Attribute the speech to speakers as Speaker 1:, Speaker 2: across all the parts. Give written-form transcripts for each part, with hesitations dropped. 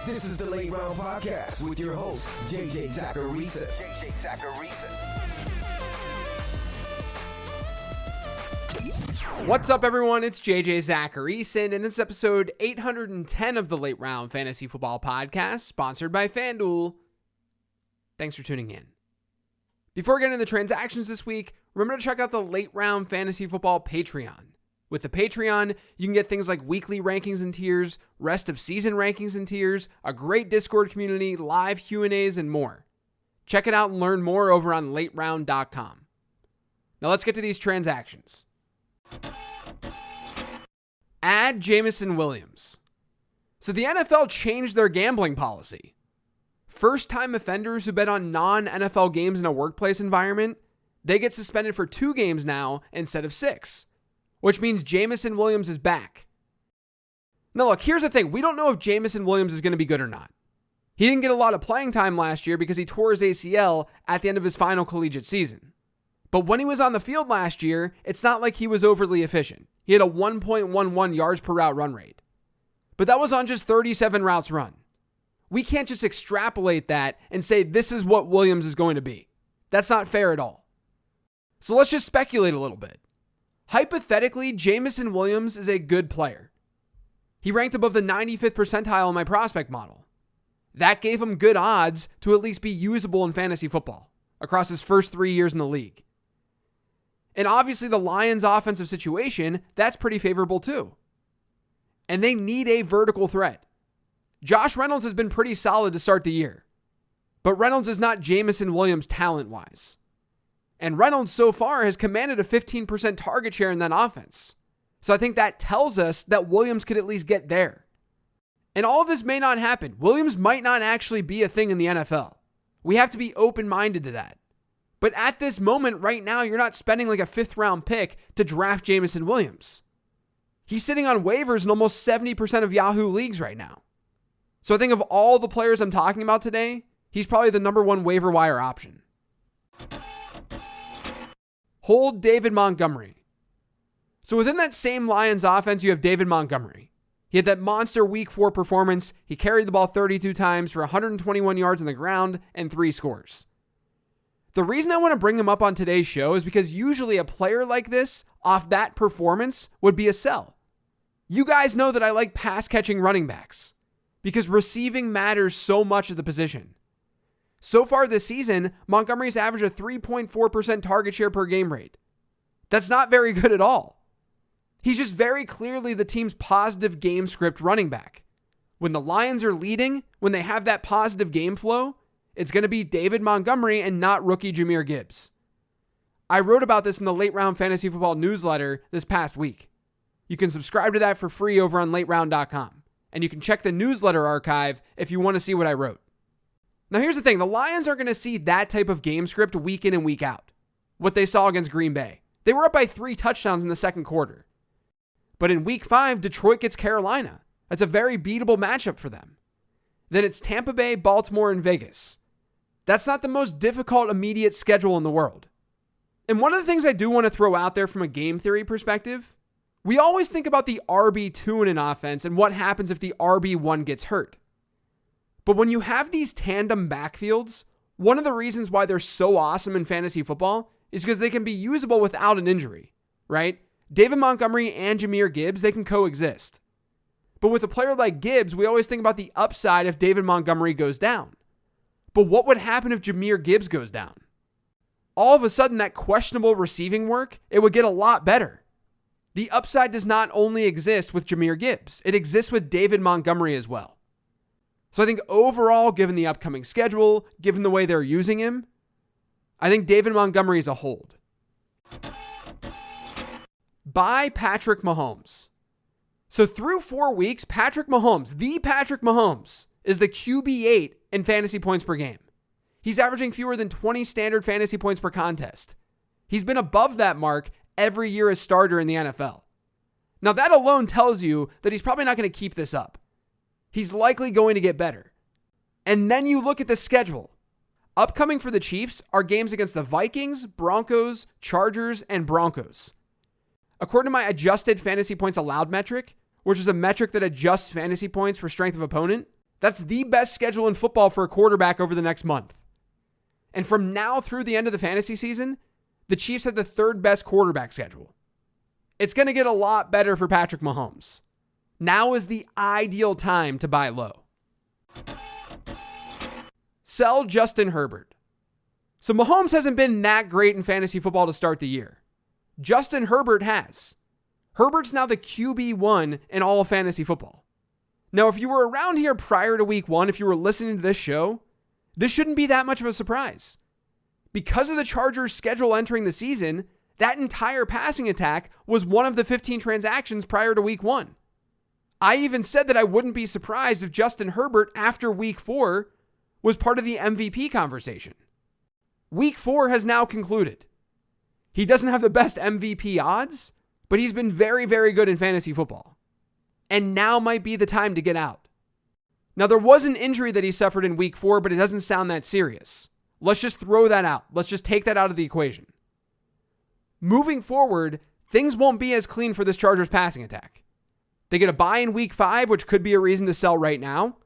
Speaker 1: This is the Late Round Podcast with your host, JJ Zacharisa.
Speaker 2: What's up, everyone? It's JJ Zacharisa, and this is episode 810 of the Late Round Fantasy Football Podcast, sponsored by FanDuel. Thanks for tuning in. Before getting into the transactions this week, remember to check out the Late Round Fantasy Football Patreon. With the Patreon, you can get things like weekly rankings and tiers, rest of season rankings and tiers, a great Discord community, live Q&As, and more. Check it out and learn more over on lateround.com. Now let's get to these transactions. Add Jameson Williams. So the NFL changed their gambling policy. First-time offenders who bet on non-NFL games in a workplace environment, they get suspended for 2 games now instead of 6. Which means Jameson Williams is back. Now look, here's the thing. We don't know if Jameson Williams is going to be good or not. He didn't get a lot of playing time last year because he tore his ACL at the end of his final collegiate season. But when he was on the field last year, it's not like he was overly efficient. He had a 1.11 yards per route run rate. But that was on just 37 routes run. We can't just extrapolate that and say this is what Williams is going to be. That's not fair at all. So let's just speculate a little bit. Hypothetically, Jameson Williams is a good player. He ranked above the 95th percentile in my prospect model. That gave him good odds to at least be usable in fantasy football across his first 3 years in the league. And obviously the Lions' offensive situation, that's pretty favorable too. And they need a vertical threat. Josh Reynolds has been pretty solid to start the year. But Reynolds is not Jameson Williams talent-wise. And Reynolds so far has commanded a 15% target share in that offense. So I think that tells us that Williams could at least get there. And all of this may not happen. Williams might not actually be a thing in the NFL. We have to be open-minded to that. But at this moment right now, you're not spending like a 5th round pick to draft Jameson Williams. He's sitting on waivers in almost 70% of Yahoo leagues right now. So I think of all the players I'm talking about today, he's probably the number 1 waiver wire option. Hold David Montgomery. So within that same Lions offense, you have David Montgomery. He had that monster week 4 performance. He carried the ball 32 times for 121 yards on the ground and 3 scores. The reason I want to bring him up on today's show is because usually a player like this, off that performance, would be a sell. You guys know that I like pass-catching running backs because receiving matters so much at the position. So far this season, Montgomery's averaged a 3.4% target share per game rate. That's not very good at all. He's just very clearly the team's positive game script running back. When the Lions are leading, when they have that positive game flow, it's going to be David Montgomery and not rookie Jahmyr Gibbs. I wrote about this in the Late Round Fantasy Football newsletter this past week. You can subscribe to that for free over on lateround.com. And you can check the newsletter archive if you want to see what I wrote. Now here's the thing, the Lions are going to see that type of game script week in and week out. What they saw against Green Bay. They were up by 3 touchdowns in the second quarter. But in week 5, Detroit gets Carolina. That's a very beatable matchup for them. Then it's Tampa Bay, Baltimore, and Vegas. That's not the most difficult immediate schedule in the world. And one of the things I do want to throw out there from a game theory perspective, we always think about the RB2 in an offense and what happens if the RB1 gets hurt. But when you have these tandem backfields, one of the reasons why they're so awesome in fantasy football is because they can be usable without an injury, right? David Montgomery and Jahmyr Gibbs, they can coexist. But with a player like Gibbs, we always think about the upside if David Montgomery goes down. But what would happen if Jahmyr Gibbs goes down? All of a sudden, that questionable receiving work, it would get a lot better. The upside does not only exist with Jahmyr Gibbs, it exists with David Montgomery as well. So I think overall, given the upcoming schedule, given the way they're using him, I think David Montgomery is a hold. Buy Patrick Mahomes. So through 4 weeks, Patrick Mahomes, the Patrick Mahomes, is the QB8 in fantasy points per game. He's averaging fewer than 20 standard fantasy points per contest. He's been above that mark every year as starter in the NFL. Now that alone tells you that he's probably not going to keep this up. He's likely going to get better. And then you look at the schedule. Upcoming for the Chiefs are games against the Vikings, Broncos, Chargers, and Broncos. According to my adjusted fantasy points allowed metric, which is a metric that adjusts fantasy points for strength of opponent, That's the best schedule in football for a quarterback over the next month. And from now through the end of the fantasy season, the Chiefs have the third best quarterback schedule. It's going to get a lot better for Patrick Mahomes. Now is the ideal time to buy low. Sell Justin Herbert. So Mahomes hasn't been that great in fantasy football to start the year. Justin Herbert has. Herbert's now the QB1 in all of fantasy football. Now, if you were around here prior to week 1, if you were listening to this show, this shouldn't be that much of a surprise. Because of the Chargers' schedule entering the season, that entire passing attack was one of the 15 transactions prior to week 1. I even said that I wouldn't be surprised if Justin Herbert, after week 4, was part of the MVP conversation. Week 4 has now concluded. He doesn't have the best MVP odds, but he's been very, very good in fantasy football. And now might be the time to get out. Now, there was an injury that he suffered in week 4, but it doesn't sound that serious. Let's just throw that out. Let's just take that out of the equation. Moving forward, things won't be as clean for this Chargers passing attack. They get a bye in week 5, which could be a reason to sell right now.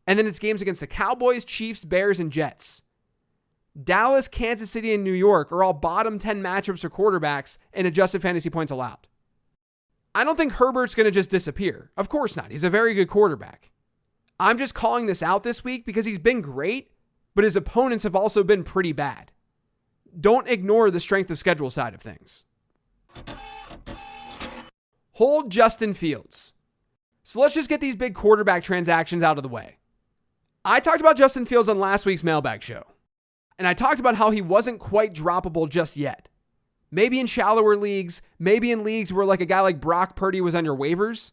Speaker 2: And then it's games against the Cowboys, Chiefs, Bears, and Jets. Dallas, Kansas City, and New York are all bottom 10 matchups for quarterbacks in adjusted fantasy points allowed. I don't think Herbert's going to just disappear. Of course not. He's a very good quarterback. I'm just calling this out this week because he's been great, but his opponents have also been pretty bad. Don't ignore the strength of schedule side of things. Hold Justin Fields. So let's just get these big quarterback transactions out of the way. I talked about Justin Fields on last week's mailbag show, and I talked about how he wasn't quite droppable just yet. Maybe in shallower leagues, maybe in leagues where like a guy like Brock Purdy was on your waivers,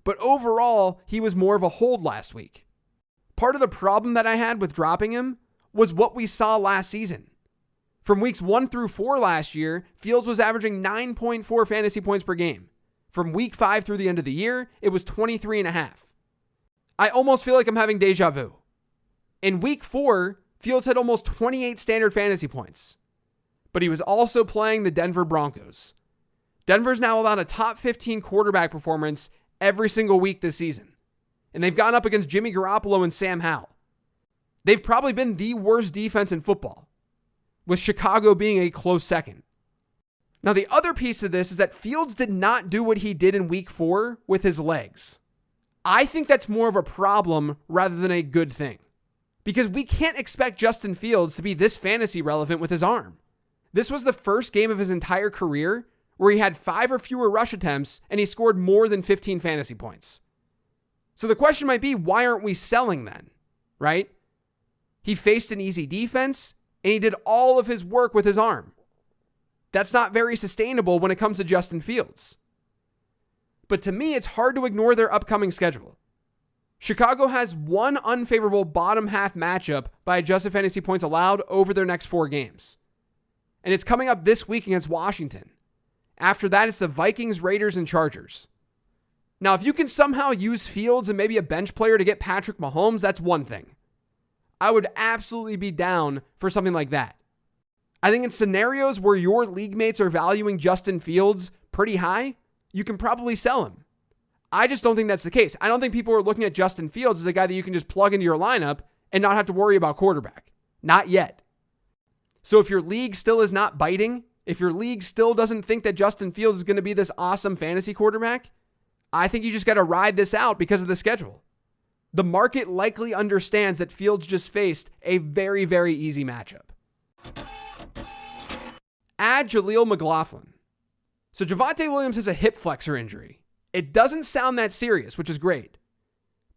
Speaker 2: but overall, he was more of a hold last week. Part of the problem that I had with dropping him was what we saw last season. From weeks 1 through 4 last year, Fields was averaging 9.4 fantasy points per game. From week 5 through the end of the year, it was 23.5. I almost feel like I'm having deja vu. In week 4, Fields had almost 28 standard fantasy points. But he was also playing the Denver Broncos. Denver's now allowed a top 15 quarterback performance every single week this season. And they've gone up against Jimmy Garoppolo and Sam Howell. They've probably been the worst defense in football, with Chicago being a close second. Now, the other piece of this is that Fields did not do what he did in week 4 with his legs. I think that's more of a problem rather than a good thing, because we can't expect Justin Fields to be this fantasy relevant with his arm. This was the first game of his entire career where he had 5 or fewer rush attempts and he scored more than 15 fantasy points. So the question might be, why aren't we selling then, right? He faced an easy defense and he did all of his work with his arm. That's not very sustainable when it comes to Justin Fields. But to me, it's hard to ignore their upcoming schedule. Chicago has one unfavorable bottom half matchup by adjusted fantasy points allowed over their next 4 games. And it's coming up this week against Washington. After that, it's the Vikings, Raiders, and Chargers. Now, if you can somehow use Fields and maybe a bench player to get Patrick Mahomes, that's one thing. I would absolutely be down for something like that. I think in scenarios where your league mates are valuing Justin Fields pretty high, you can probably sell him. I just don't think that's the case. I don't think people are looking at Justin Fields as a guy that you can just plug into your lineup and not have to worry about quarterback. Not yet. So if your league still is not biting, if your league still doesn't think that Justin Fields is going to be this awesome fantasy quarterback, I think you just got to ride this out because of the schedule. The market likely understands that Fields just faced a very, very easy matchup. Add Jaleel McLaughlin. So Javonte Williams has a hip flexor injury. It doesn't sound that serious, which is great.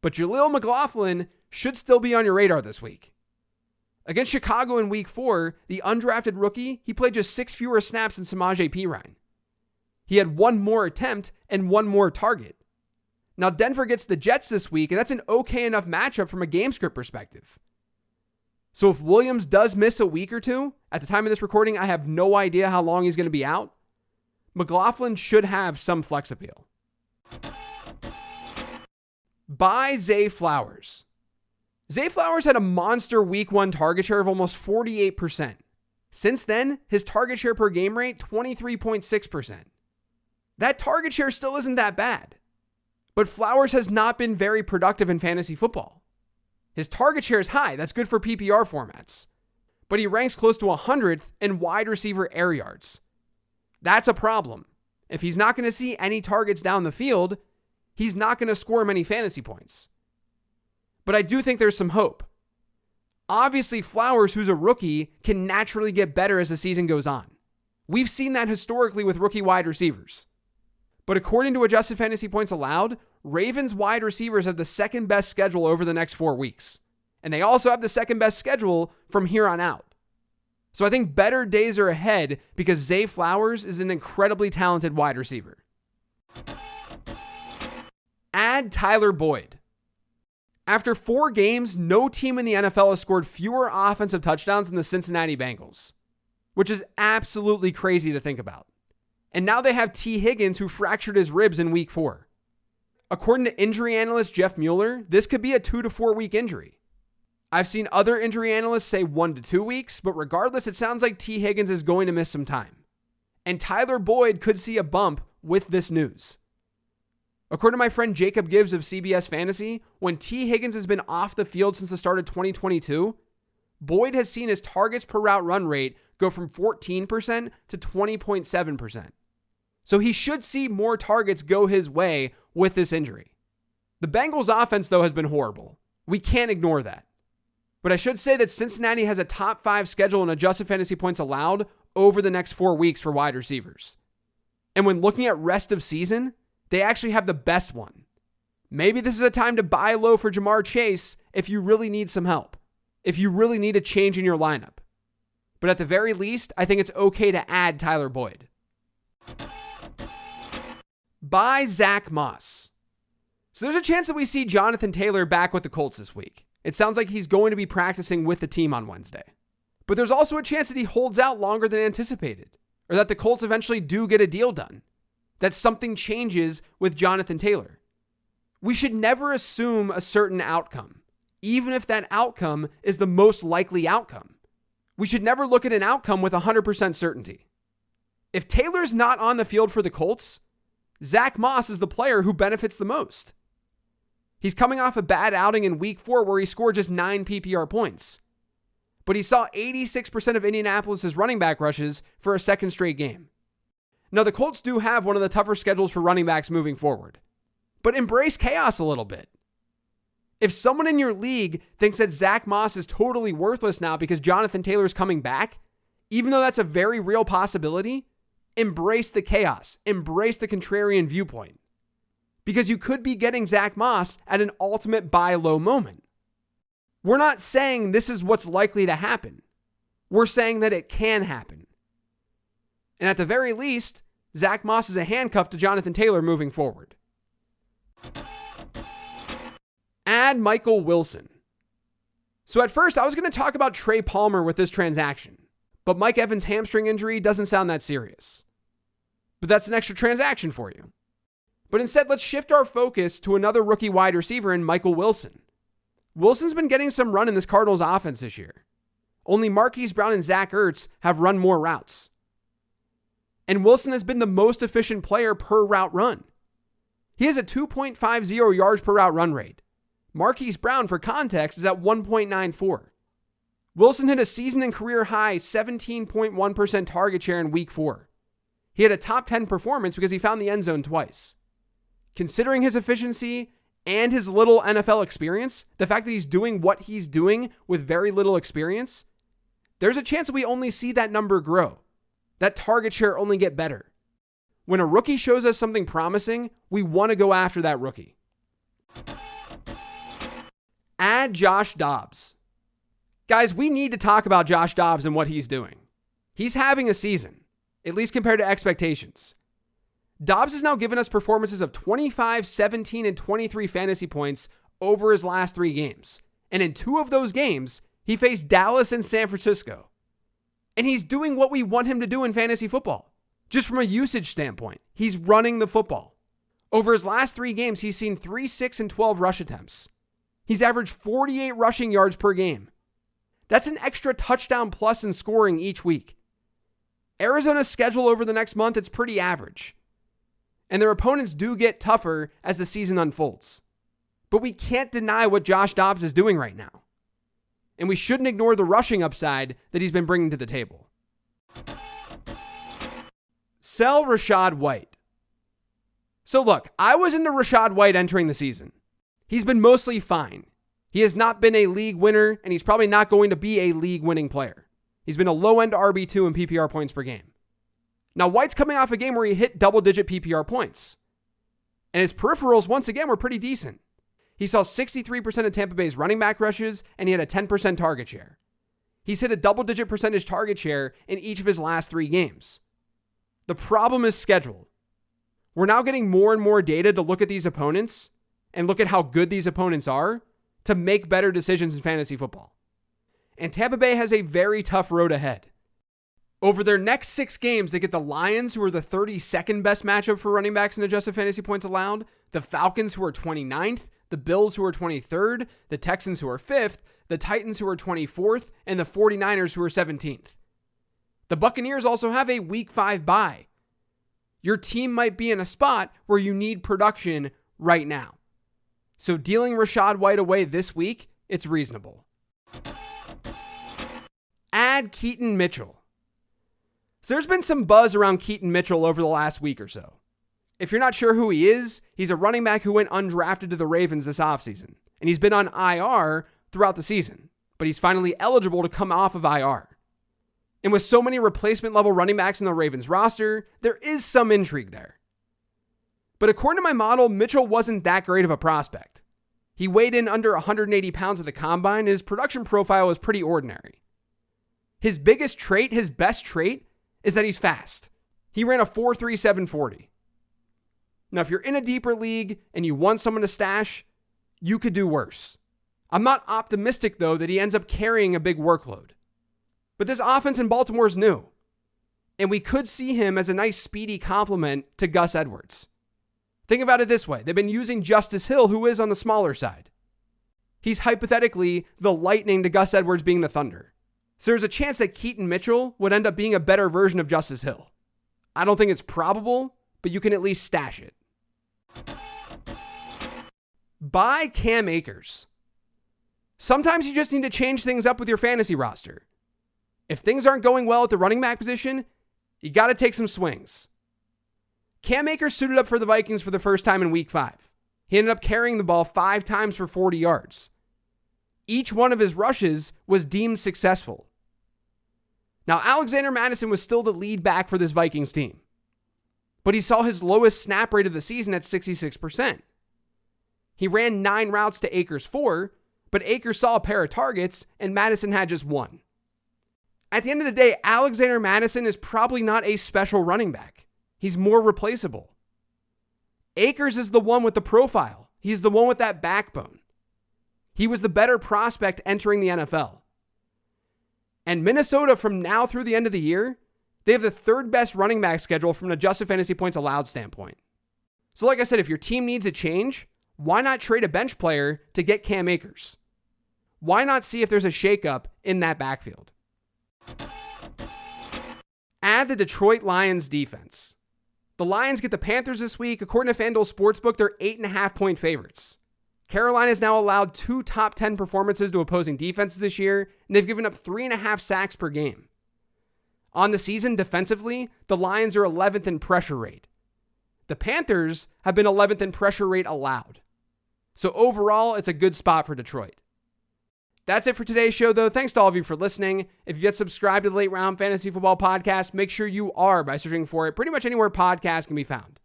Speaker 2: But Jaleel McLaughlin should still be on your radar this week. Against Chicago in week 4, the undrafted rookie, he played just 6 fewer snaps than Samaje Perine. He had 1 more attempt and 1 more target. Now Denver gets the Jets this week, and that's an okay enough matchup from a game script perspective. So if Williams does miss a week or 2, at the time of this recording, I have no idea how long he's going to be out. McLaughlin should have some flex appeal. Buy Zay Flowers. Zay Flowers had a monster week 1 target share of almost 48%. Since then, his target share per game rate, 23.6%. That target share still isn't that bad. But Flowers has not been very productive in fantasy football. His target share is high. That's good for PPR formats. But he ranks close to 100th in wide receiver air yards. That's a problem. If he's not going to see any targets down the field, he's not going to score many fantasy points. But I do think there's some hope. Obviously, Flowers, who's a rookie, can naturally get better as the season goes on. We've seen that historically with rookie wide receivers. But according to adjusted fantasy points allowed, Ravens wide receivers have the second best schedule over the next 4 weeks. And they also have the second best schedule from here on out. So I think better days are ahead because Zay Flowers is an incredibly talented wide receiver. Add Tyler Boyd. After 4 games, no team in the NFL has scored fewer offensive touchdowns than the Cincinnati Bengals, which is absolutely crazy to think about. And now they have T. Higgins, who fractured his ribs in week 4. According to injury analyst Jeff Mueller, this could be a 2 to 4 week injury. I've seen other injury analysts say 1 to 2 weeks, but regardless, it sounds like T. Higgins is going to miss some time. And Tyler Boyd could see a bump with this news. According to my friend Jacob Gibbs of CBS Fantasy, when T. Higgins has been off the field since the start of 2022, Boyd has seen his targets per route run rate go from 14% to 20.7%. So he should see more targets go his way with this injury. The Bengals offense, though, has been horrible. We can't ignore that. But I should say that Cincinnati has a top 5 schedule in adjusted fantasy points allowed over the next 4 weeks for wide receivers. And when looking at rest of season, they actually have the best one. Maybe this is a time to buy low for Jamar Chase if you really need some help, if you really need a change in your lineup. But at the very least, I think it's okay to add Tyler Boyd. Buy Zach Moss. So there's a chance that we see Jonathan Taylor back with the Colts this week. It sounds like he's going to be practicing with the team on Wednesday. But there's also a chance that he holds out longer than anticipated, or that the Colts eventually do get a deal done, that something changes with Jonathan Taylor. We should never assume a certain outcome, even if that outcome is the most likely outcome. We should never look at an outcome with 100% certainty. If Taylor's not on the field for the Colts, Zach Moss is the player who benefits the most. He's coming off a bad outing in week 4 where he scored just 9 PPR points. But he saw 86% of Indianapolis' running back rushes for a second straight game. Now, the Colts do have one of the tougher schedules for running backs moving forward. But embrace chaos a little bit. If someone in your league thinks that Zach Moss is totally worthless now because Jonathan Taylor is coming back, even though that's a very real possibility, embrace the chaos. Embrace the contrarian viewpoint. Because you could be getting Zach Moss at an ultimate buy low moment. We're not saying this is what's likely to happen. We're saying that it can happen. And at the very least, Zach Moss is a handcuff to Jonathan Taylor moving forward. Add Michael Wilson. So at first, I was going to talk about Trey Palmer with this transaction, but Mike Evans' hamstring injury doesn't sound that serious. But that's an extra transaction for you. But instead, let's shift our focus to another rookie wide receiver in Michael Wilson. Wilson's been getting some run in this Cardinals offense this year. Only Marquise Brown and Zach Ertz have run more routes. And Wilson has been the most efficient player per route run. He has a 2.50 yards per route run rate. Marquise Brown, for context, is at 1.94. Wilson hit a season and career high 17.1% target share in week 4. He had a top 10 performance because he found the end zone twice. Considering his efficiency and his little NFL experience, the fact that he's doing what he's doing with very little experience, there's a chance we only see that number grow. That target share only get better. When a rookie shows us something promising, we want to go after that rookie. Add Josh Dobbs. Guys, we need to talk about Josh Dobbs and what he's doing. He's having a season, at least compared to expectations. Dobbs has now given us performances of 25, 17, and 23 fantasy points over his last 3 games. And in 2 of those games, he faced Dallas and San Francisco. And he's doing what we want him to do in fantasy football. Just from a usage standpoint, he's running the football. Over his last 3 games, he's seen 3, 6, and 12 rush attempts. He's averaged 48 rushing yards per game. That's an extra touchdown plus in scoring each week. Arizona's schedule over the next month, it's pretty average. And their opponents do get tougher as the season unfolds. But we can't deny what Josh Dobbs is doing right now. And we shouldn't ignore the rushing upside that he's been bringing to the table. Sell Rachaad White. So look, I was into Rachaad White entering the season. He's been mostly fine. He has not been a league winner, and he's probably not going to be a league-winning player. He's been a low-end RB2 in PPR points per game. Now, White's coming off a game where he hit double-digit PPR points. And his peripherals, once again, were pretty decent. He saw 63% of Tampa Bay's running back rushes, and he had a 10% target share. He's hit a double-digit percentage target share in each of his last 3 games. The problem is schedule. We're now getting more and more data to look at these opponents and look at how good these opponents are to make better decisions in fantasy football. And Tampa Bay has a very tough road ahead. Over their next 6 games, they get the Lions, who are the 32nd best matchup for running backs in adjusted fantasy points allowed, the Falcons, who are 29th, the Bills, who are 23rd, the Texans, who are 5th, the Titans, who are 24th, and the 49ers, who are 17th. The Buccaneers also have a Week 5 bye. Your team might be in a spot where you need production right now. So dealing Rachaad White away this week, it's reasonable. Add Keaton Mitchell. So there's been some buzz around Keaton Mitchell over the last week or so. If you're not sure who he is, he's a running back who went undrafted to the Ravens this offseason. And he's been on IR throughout the season. But he's finally eligible to come off of IR. And with so many replacement level running backs in the Ravens roster, there is some intrigue there. But according to my model, Mitchell wasn't that great of a prospect. He weighed in under 180 pounds at the combine, and his production profile was pretty ordinary. His biggest trait, his best trait, is that he's fast. He ran a 4.37 40. Now, if you're in a deeper league and you want someone to stash, you could do worse. I'm not optimistic, though, that he ends up carrying a big workload. But this offense in Baltimore is new, and we could see him as a nice speedy complement to Gus Edwards. Think about it this way. They've been using Justice Hill, who is on the smaller side. He's hypothetically the Lightning to Gus Edwards being the Thunder. So there's a chance that Keaton Mitchell would end up being a better version of Justice Hill. I don't think it's probable, but you can at least stash it. Buy Cam Akers. Sometimes you just need to change things up with your fantasy roster. If things aren't going well at the running back position, you got to take some swings. Cam Akers suited up for the Vikings for the first time in Week 5. He ended up carrying the ball 5 times for 40 yards. Each one of his rushes was deemed successful. Now, Alexander Mattison was still the lead back for this Vikings team, but he saw his lowest snap rate of the season at 66%. He ran 9 routes to Akers' 4, but Akers saw a pair of targets and Mattison had just 1. At the end of the day, Alexander Mattison is probably not a special running back. He's more replaceable. Akers is the one with the profile. He's the one with that backbone. He was the better prospect entering the NFL. And Minnesota, from now through the end of the year, they have the 3rd best running back schedule from an adjusted fantasy points allowed standpoint. So like I said, if your team needs a change, why not trade a bench player to get Cam Akers? Why not see if there's a shakeup in that backfield? Add the Detroit Lions defense. The Lions get the Panthers this week. According to FanDuel Sportsbook, they're 8.5-point favorites. Carolina's now allowed 2 top 10 performances to opposing defenses this year, and they've given up 3.5 sacks per game. On the season, defensively, the Lions are 11th in pressure rate. The Panthers have been 11th in pressure rate allowed. So overall, it's a good spot for Detroit. That's it for today's show, though. Thanks to all of you for listening. If you've yet subscribed to the Late Round Fantasy Football Podcast, make sure you are by searching for it pretty much anywhere podcasts can be found.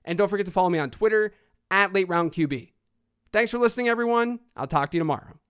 Speaker 2: And don't forget to follow me on Twitter @LateRoundQB. Thanks for listening, everyone. I'll talk to you tomorrow.